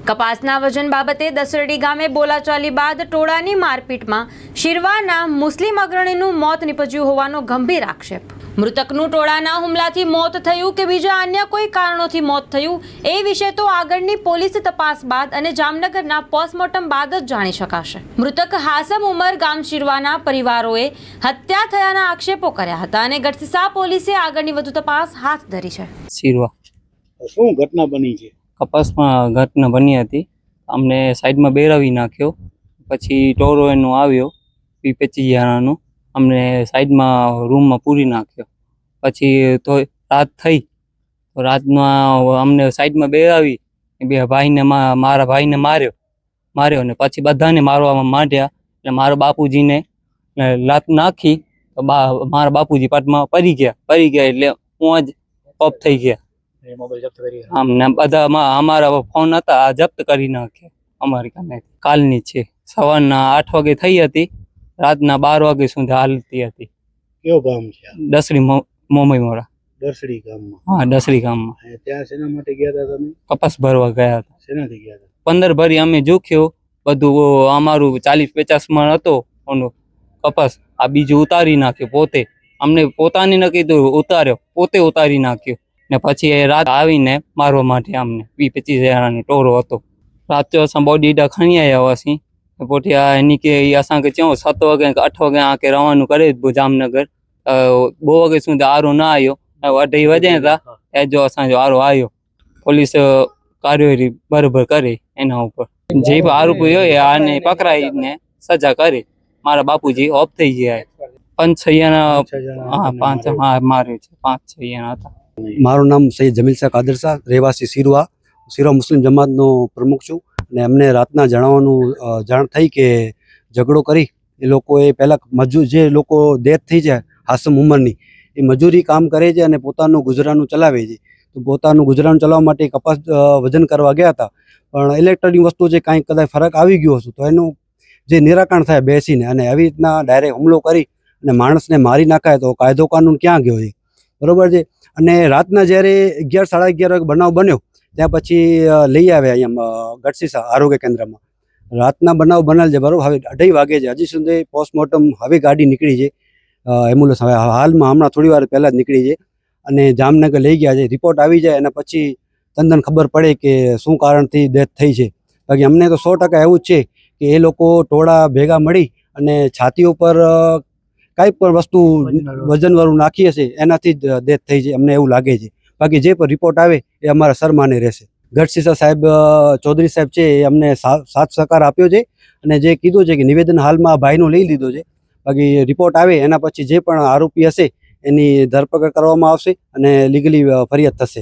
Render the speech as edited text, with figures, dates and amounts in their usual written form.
કપાસના વજન બાબતે દસરડી ગામે બોલાચાલી બાદ ટોળાની મારપીટમાં શિરવાના મુસ્લિમ અગ્રણીનું મોત નીપજ્યું હોવાનો ગંભીર આક્ષેપ। મૃતકનું ટોળાના હુમલાથી મોત થયું કે બીજા અન્ય કોઈ કારણોથી મોત થયું એ વિશે તો આગળની પોલીસ તપાસ બાદ અને જામનગરના પોસ્ટમોર્ટમ બાદ જ જાણી શકાશે। મૃતક હાસમ ઉમર ગામ શિરવાના પરિવારોએ હત્યા થયાના આક્ષેપો કર્યા હતા અને ગઢસીસા પોલીસે આગળની વધુ તપાસ હાથ ધરી છે। શિરવા શું ઘટના બની છે? કપાસમાં ઘટના બની હતી। અમને સાઈડમાં બેરાવી નાખ્યો, પછી ટોરો એનો આવ્યો 25 જણાનો, અમને સાઈડમાં રૂમમાં પૂરી નાખ્યો। પછી તો રાત થઈ તો રાતમાં અમને સાઈડમાં બેરાવી બે ભાઈને મારા ભાઈને માર્યો ને પછી બધાને મારવામાં માંડ્યા। એટલે મારા બાપુજીને લાત નાખી તો મારા બાપુજી પાટમાં પડી ગયા એટલે હું જ ઓફ થઈ ગયા। આમને બધા અમારા ફોન હતા જપ્ત કરી નાખ્યા અમારી કામે। કાલની છે, સવારના 8 વાગે થઈ હતી, રાતના 12 વાગે સુધી હાલતી હતી। કયો ગામ છે? દસડી મોમઈ મોરા। દસડી ગામમાં? હા, દસડી ગામમાં। ત્યાં શેના માટે ગયા હતા તમે? કપાસ ભરવા ગયા હતા। શેનાથી ગયા હતા? 15 ભરી અમે જોખ્યો, બધું અમારું 40-50 મણ હતો ઓનો કપાસ, આ બીજું ઉતારી નાખ્યો પોતે। અમને પોતાને ન કીધું, ઉતાર્યો, પોતે ઉતારી નાખ્યો ને પછી રાત આવીને મારવા માટે અમને 20-25 જણાનો ટોરો હતો। रात जो असां बॉडी एडा खणी आया हुआसीं, पोइ हिन खे असांखे चयूं 7 वागे 8 वागे आके रवानो करे जामनगर। 2 वागे सुधी आरो न आयो, 2:30 वजे था ऐं जो असांजो आरो आयो। पोलीस कार्यवाही बराबर करे एना ઉપર જે આરોપી હોય આને પકડાઈને સજા કરે। મારા બાપુજી ઓફ થઈ ગયા। 5-6 જણા, હા 5, હા મારે છે 5-6 જણા હતા। મારું નામ સૈયદ જમીલ શાહ કાદર શાહ, રહેવાસી શિરવા મુસ્લિમ જમાતનો પ્રમુખ છું। અને અમને રાતના જાણ થઈ કે ઝઘડો કરી એ લોકોએ પહેલાં મજૂર જે લોકો ડેથ થઈ જાય હાસમ ઉંમરની, એ મજૂરી કામ કરે છે અને પોતાનું ગુજરાનું ચલાવે છે। તો પોતાનું ગુજરાન ચલાવવા માટે કપાસ વજન કરવા ગયા હતા, પણ ઇલેક્ટ્રોનિક વસ્તુ જે કાંઈ કદાચ ફરક આવી ગયો હશે તો એનું જે નિરાકરણ થાય બેસીને, અને આવી રીતના ડાયરેક્ટ હુમલો કરી અને માણસને મારી નાખાય તો કાયદો કાનૂન ક્યાં ગયો છે? બરાબર છે। અને રાતના જ્યારે 11-11:30 વાગે બનાવ બન્યો ત્યાં પછી લઈ આવ્યા અહીંયા ગઢસીસા આરોગ્ય કેન્દ્રમાં। રાતના બનાવ બનેલ છે, બરાબર। હવે 2:30 વાગે છે, હજી સુધી પોસ્ટમોર્ટમ હવે ગાડી નીકળી છે, એમ્બ્યુલન્સ હવે હાલમાં હમણાં થોડી વાર પહેલાં જ નીકળી છે અને જામનગર લઈ ગયા છે। રિપોર્ટ આવી જાય અને પછી તદ્દન ખબર પડે કે શું કારણથી ડેથ થઈ છે। બાકી અમને તો 100% એવું જ છે કે એ લોકો ટોળા ભેગા મળી અને છાતી ઉપર કાંઈ પણ વસ્તુ વજનવાળું નાખી હશે એનાથી જ ડેથ થઈ છે, અમને એવું લાગે છે। બાકી જે પણ રિપોર્ટ આવે એ અમારા સરમાને રહેશે। ગઢસીસા સાહેબ ચૌધરી સાહેબ છે એ અમને સાથ સહકાર આપ્યો છે અને જે કીધું છે કે નિવેદન હાલમાં ભાઈનું લઈ લીધો છે। બાકી રિપોર્ટ આવે એના પછી જે પણ આરોપી હશે એની ધરપકડ કરવામાં આવશે અને લીગલી ફરિયાદ થશે।